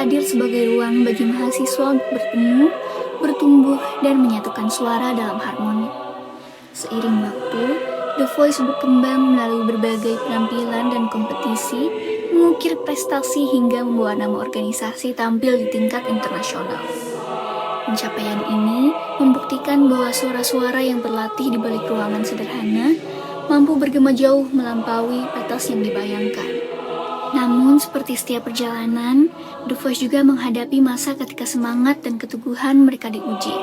hadir sebagai ruang bagi mahasiswa untuk bertemu, bertumbuh, dan menyatukan suara dalam harmoni. Seiring waktu, The Voice berkembang melalui berbagai penampilan dan kompetisi, mengukir prestasi hingga membawa nama organisasi tampil di tingkat internasional. Pencapaian ini membuktikan bahwa suara-suara yang berlatih di balik ruangan sederhana mampu bergema jauh melampaui batas yang dibayangkan. Namun, seperti setiap perjalanan, The Voice juga menghadapi masa ketika semangat dan keteguhan mereka diuji.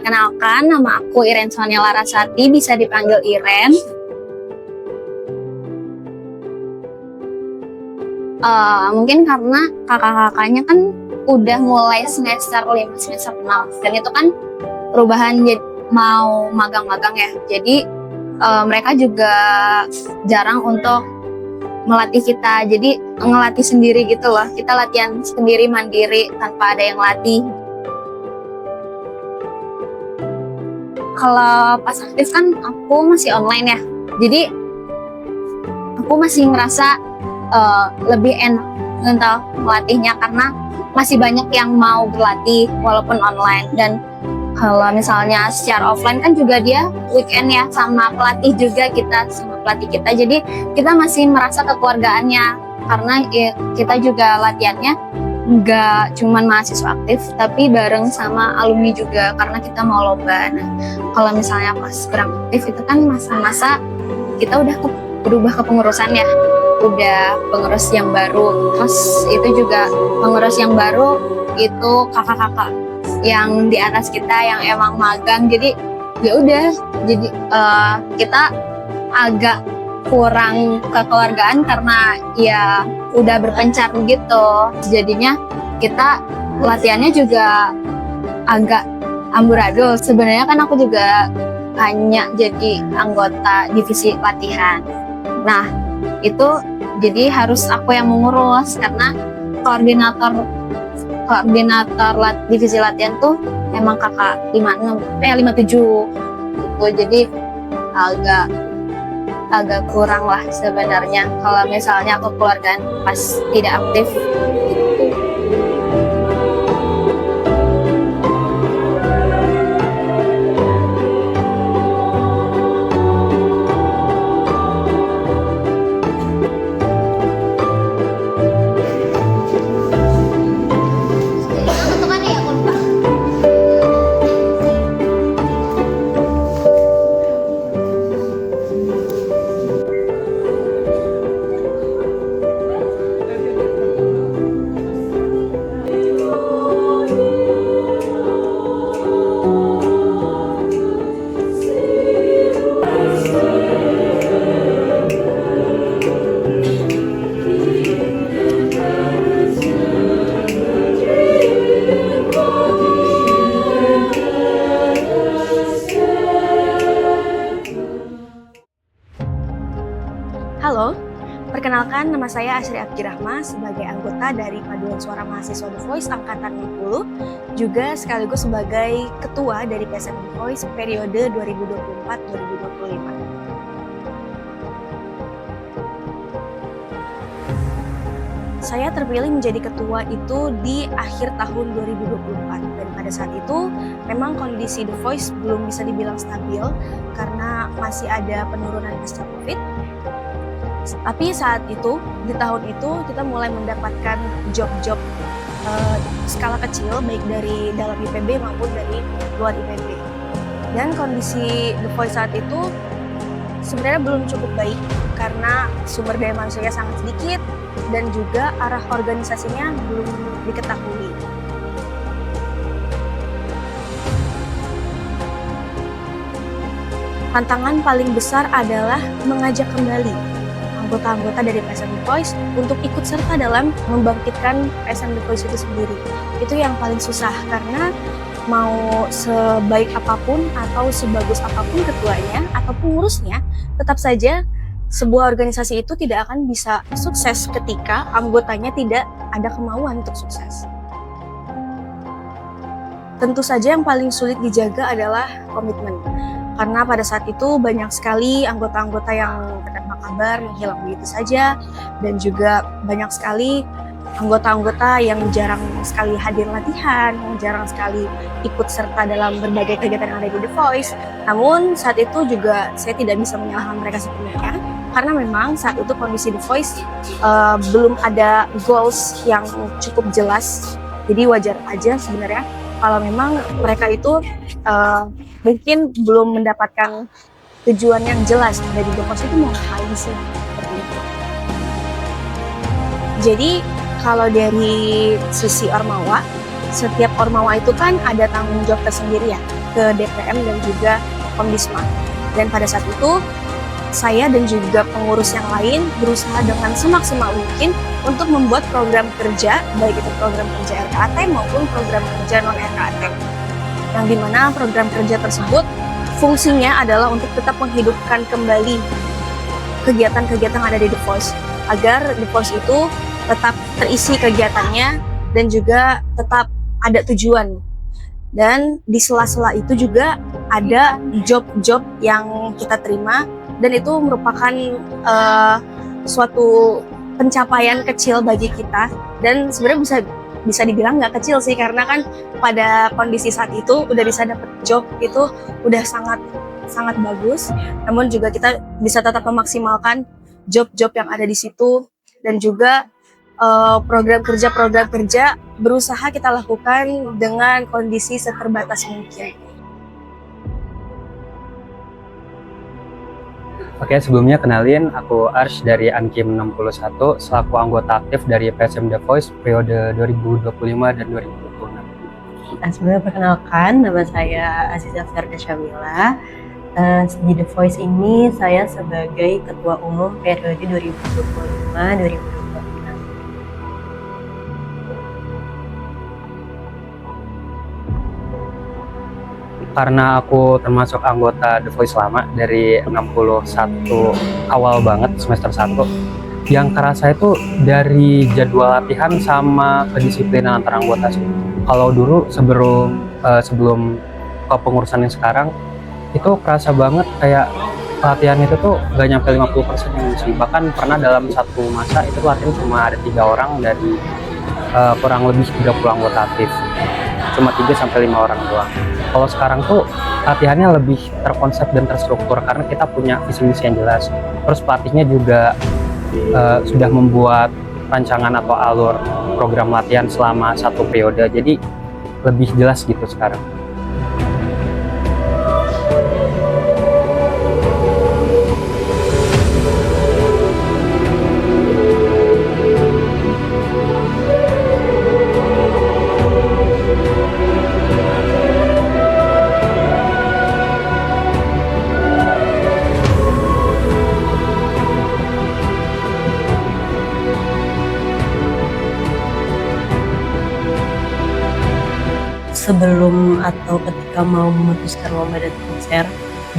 Perkenalkan, nama aku Iren Sonia Larasati, bisa dipanggil Iren. Mungkin karena kakak-kakaknya kan udah mulai semester 5, semester 6, dan itu kan perubahan mau magang-magang ya. Jadi mereka juga jarang untuk melatih kita, jadi ngelatih sendiri gitu loh. Kita latihan sendiri mandiri tanpa ada yang latih. Kalau pas aktif kan aku masih online ya, jadi aku masih ngerasa lebih enak untuk melatihnya karena masih banyak yang mau berlatih walaupun online. Dan kalau misalnya secara offline kan juga dia weekend ya, sama pelatih juga kita, jadi kita masih merasa kekeluargaannya karena kita juga latihannya nggak cuman mahasiswa aktif, tapi bareng sama alumni juga karena kita mau lomba. Nah, kalau misalnya pas kurang aktif itu kan masa-masa kita udah berubah ke pengurusan ya, udah pengurus yang baru. Terus itu juga pengurus yang baru itu kakak-kakak yang di atas kita yang emang magang. Jadi ya udah, jadi kita agak kurang kekeluargaan karena ya udah berpencar gitu. Jadinya kita latihannya juga agak amburadul. Sebenarnya kan aku juga hanya jadi anggota divisi latihan. Nah, itu jadi harus aku yang mengurus karena koordinator divisi latihan tuh emang kakak 57 gitu. Jadi agak kurang lah sebenarnya kalau misalnya kekeluargaan pas tidak aktif gitu. Halo, perkenalkan nama saya Asri Abdirahma sebagai anggota dari Paduan Suara Mahasiswa The Voice Angkatan 60, juga sekaligus sebagai ketua dari PSM The Voice periode 2024-2025. Saya terpilih menjadi ketua itu di akhir tahun 2024, dan pada saat itu memang kondisi The Voice belum bisa dibilang stabil karena masih ada penurunan pasca COVID. Tapi saat itu, di tahun itu, kita mulai mendapatkan job-job skala kecil, baik dari dalam IPB maupun dari luar IPB. Dan kondisi The Voice saat itu sebenarnya belum cukup baik, karena sumber daya manusianya sangat sedikit, dan juga arah organisasinya belum diketahui. Tantangan paling besar adalah mengajak kembali anggota-anggota dari PSM The Voice untuk ikut serta dalam membangkitkan PSM The Voice itu sendiri. Itu yang paling susah karena mau sebaik apapun atau sebagus apapun ketuanya atau pengurusnya, tetap saja sebuah organisasi itu tidak akan bisa sukses ketika anggotanya tidak ada kemauan untuk sukses. Tentu saja yang paling sulit dijaga adalah komitmen. Karena pada saat itu banyak sekali anggota-anggota yang terkena kabar menghilang begitu saja, dan juga banyak sekali anggota-anggota yang jarang sekali hadir latihan, yang jarang sekali ikut serta dalam berbagai kegiatan yang ada di The Voice. Namun saat itu juga saya tidak bisa menyalahkan mereka sepenuhnya, karena memang saat itu kondisi The Voice belum ada goals yang cukup jelas. Jadi wajar aja sebenarnya kalau memang mereka itu mungkin belum mendapatkan tujuan yang jelas dari The Voice itu mau ngapain sih, seperti itu. Jadi kalau dari sisi Ormawa, setiap Ormawa itu kan ada tanggung jawab tersendiri ya ke DPM dan juga Komdisma. Dan pada saat itu saya dan juga pengurus yang lain berusaha dengan semaksimal mungkin untuk membuat program kerja, baik itu program kerja RKAT maupun program kerja non-RKAT. Yang dimana program kerja tersebut fungsinya adalah untuk tetap menghidupkan kembali kegiatan-kegiatan yang ada di The Voice, agar The Voice itu tetap terisi kegiatannya dan juga tetap ada tujuan. Dan di sela-sela itu juga ada job-job yang kita terima, dan itu merupakan suatu pencapaian kecil bagi kita, dan sebenarnya bisa dibilang nggak kecil sih, karena kan pada kondisi saat itu udah bisa dapet job itu udah sangat bagus. Namun juga kita bisa tetap memaksimalkan job-job yang ada di situ, dan juga program kerja berusaha kita lakukan dengan kondisi seterbatas mungkin. Oke, sebelumnya kenalin, aku Arsh dari Ankim 61 selaku anggota aktif dari PSM The Voice periode 2025 dan 2026. Sebelumnya perkenalkan, nama saya Aziza Ferda Syamila. Di The Voice ini saya sebagai Ketua Umum periode 2025-2026. Karena aku termasuk anggota The Voice lama dari 61 awal banget semester 1, yang kerasa itu dari jadwal latihan sama kedisiplinan antar anggota sih. Kalau dulu sebelum kepengurusan yang sekarang itu kerasa banget kayak latihan itu tuh gak nyampe 50% sih. Bahkan pernah dalam satu masa itu latihan cuma ada 3 orang dari kurang lebih 30 anggota aktif, cuma 3-5 orang doang. Kalau sekarang tuh latihannya lebih terkonsep dan terstruktur karena kita punya visi misi yang jelas. Terus pelatihnya juga sudah membuat rancangan atau alur program latihan selama satu periode, jadi lebih jelas gitu sekarang. Sebelum atau ketika mau memutuskan lomba dan konser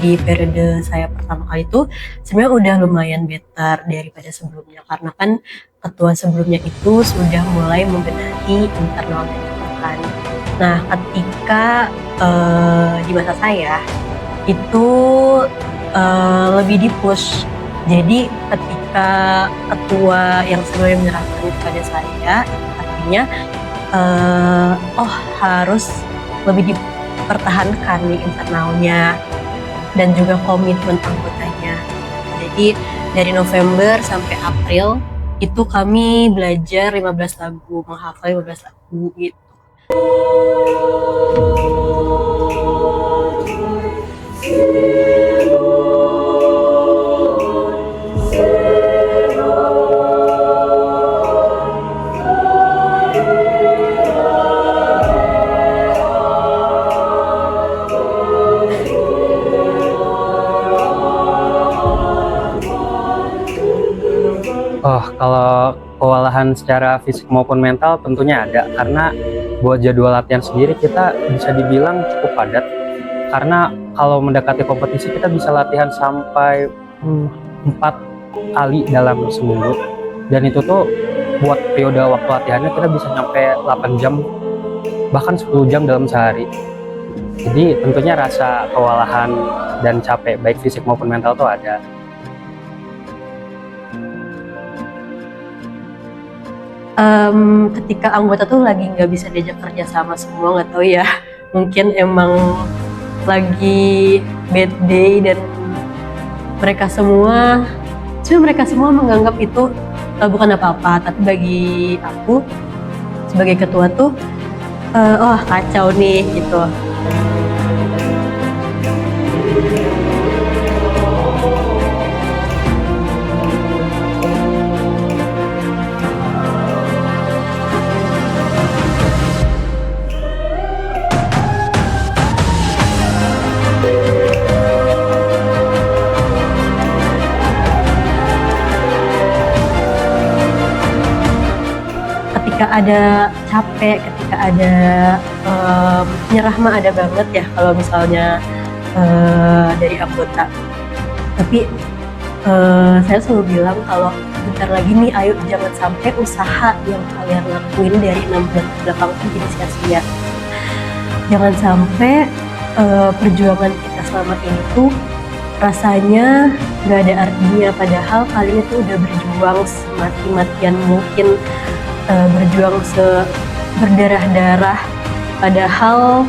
di periode saya pertama kali itu sebenarnya udah lumayan better daripada sebelumnya, karena kan ketua sebelumnya itu sudah mulai membenahi internal kan. Nah, ketika di masa saya itu lebih di-push. Jadi ketika ketua yang sebelumnya menyerahkan kepada saya, artinya harus lebih dipertahankan di internalnya dan juga komitmen anggotanya. Jadi dari November sampai April itu kami belajar 15 lagu, menghafal 15 lagu gitu. Oh, kalau kewalahan secara fisik maupun mental tentunya ada, karena buat jadwal latihan sendiri kita bisa dibilang cukup padat. Karena kalau mendekati kompetisi kita bisa latihan sampai 4 kali dalam seminggu. Dan itu tuh buat periode waktu latihannya kita bisa nyampe 8 jam, bahkan 10 jam dalam sehari. Jadi tentunya rasa kewalahan dan capek baik fisik maupun mental tuh ada. Ketika anggota tuh lagi nggak bisa diajak kerja sama semua, nggak tahu ya, mungkin emang lagi bad day dan mereka semua menganggap itu bukan apa-apa, tapi bagi aku sebagai ketua tuh wah kacau nih gitu. Ketika ada capek, ketika ada nyerah mah ada banget ya kalau misalnya dari anggota. Tapi saya selalu bilang kalau bentar lagi nih, ayo jangan sampai usaha yang kalian lakuin dari 6 bulan ke belakang itu jadi sia-sia. Jangan sampai perjuangan kita selama ini tuh rasanya nggak ada artinya, padahal kalian itu udah berjuang semati-matian mungkin, berjuang berdarah-darah, padahal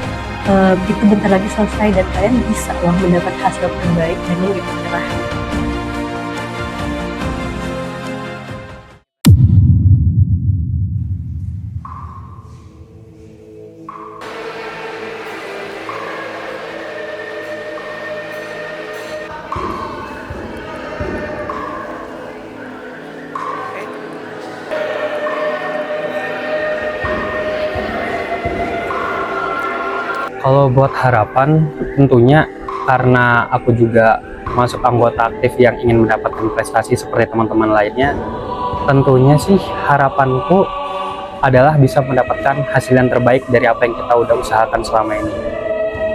itu bentar lagi selesai dan kalian bisa loh mendapat hasil terbaik dengan gitu menyerah. Kalau buat harapan, tentunya karena aku juga masuk anggota aktif yang ingin mendapatkan prestasi seperti teman-teman lainnya, tentunya sih harapanku adalah bisa mendapatkan hasil yang terbaik dari apa yang kita udah usahakan selama ini.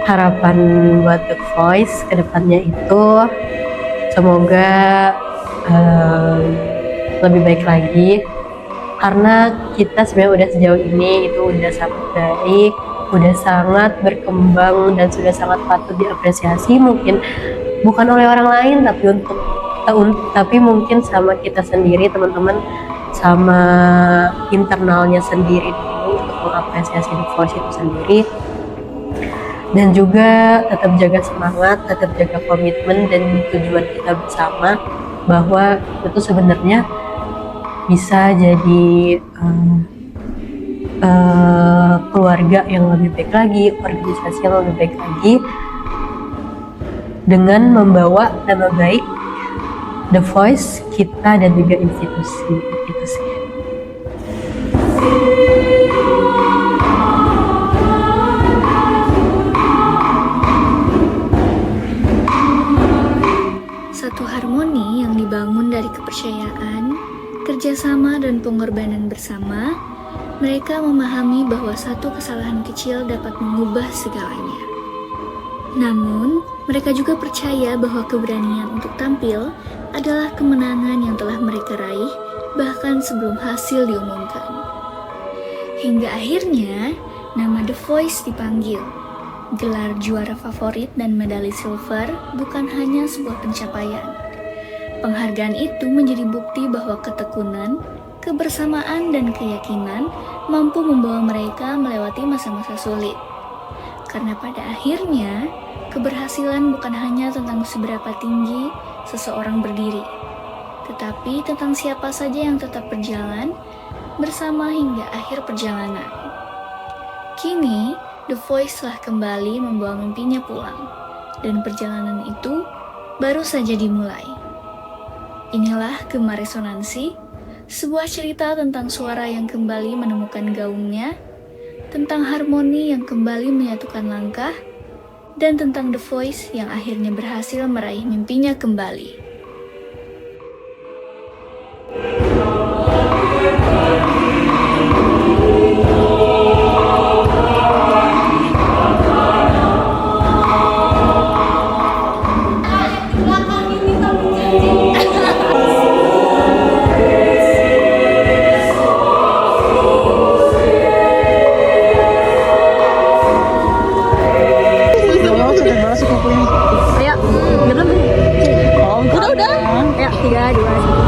Harapan buat The Voice kedepannya itu semoga lebih baik lagi, karena kita sebenarnya udah sejauh ini itu udah sangat baik, udah sangat berkembang dan sudah sangat patut diapresiasi, mungkin bukan oleh orang lain tapi mungkin sama kita sendiri teman-teman, sama internalnya sendiri dulu untuk mengapresiasi The Voice itu sendiri. Dan juga tetap jaga semangat, tetap jaga komitmen dan tujuan kita bersama, bahwa itu sebenarnya bisa jadi keluarga yang lebih baik lagi, organisasi yang lebih baik lagi, dengan membawa nama baik The Voice kita dan juga institusi itu sih. Satu harmoni yang dibangun dari kepercayaan, kerjasama, dan pengorbanan bersama. Mereka memahami bahwa satu kesalahan kecil dapat mengubah segalanya. Namun, mereka juga percaya bahwa keberanian untuk tampil adalah kemenangan yang telah mereka raih bahkan sebelum hasil diumumkan. Hingga akhirnya, nama The Voice dipanggil. Gelar juara favorit dan medali silver bukan hanya sebuah pencapaian. Penghargaan itu menjadi bukti bahwa ketekunan, kebersamaan, dan keyakinan mampu membawa mereka melewati masa-masa sulit. Karena pada akhirnya, keberhasilan bukan hanya tentang seberapa tinggi seseorang berdiri, tetapi tentang siapa saja yang tetap berjalan bersama hingga akhir perjalanan. Kini, The Voice telah kembali membawa mimpinya pulang, dan perjalanan itu baru saja dimulai. Inilah Gema Resonansi, sebuah cerita tentang suara yang kembali menemukan gaungnya, tentang harmoni yang kembali menyatukan langkah, dan tentang The Voice yang akhirnya berhasil meraih mimpinya kembali. Ayo, 3, 2, 1.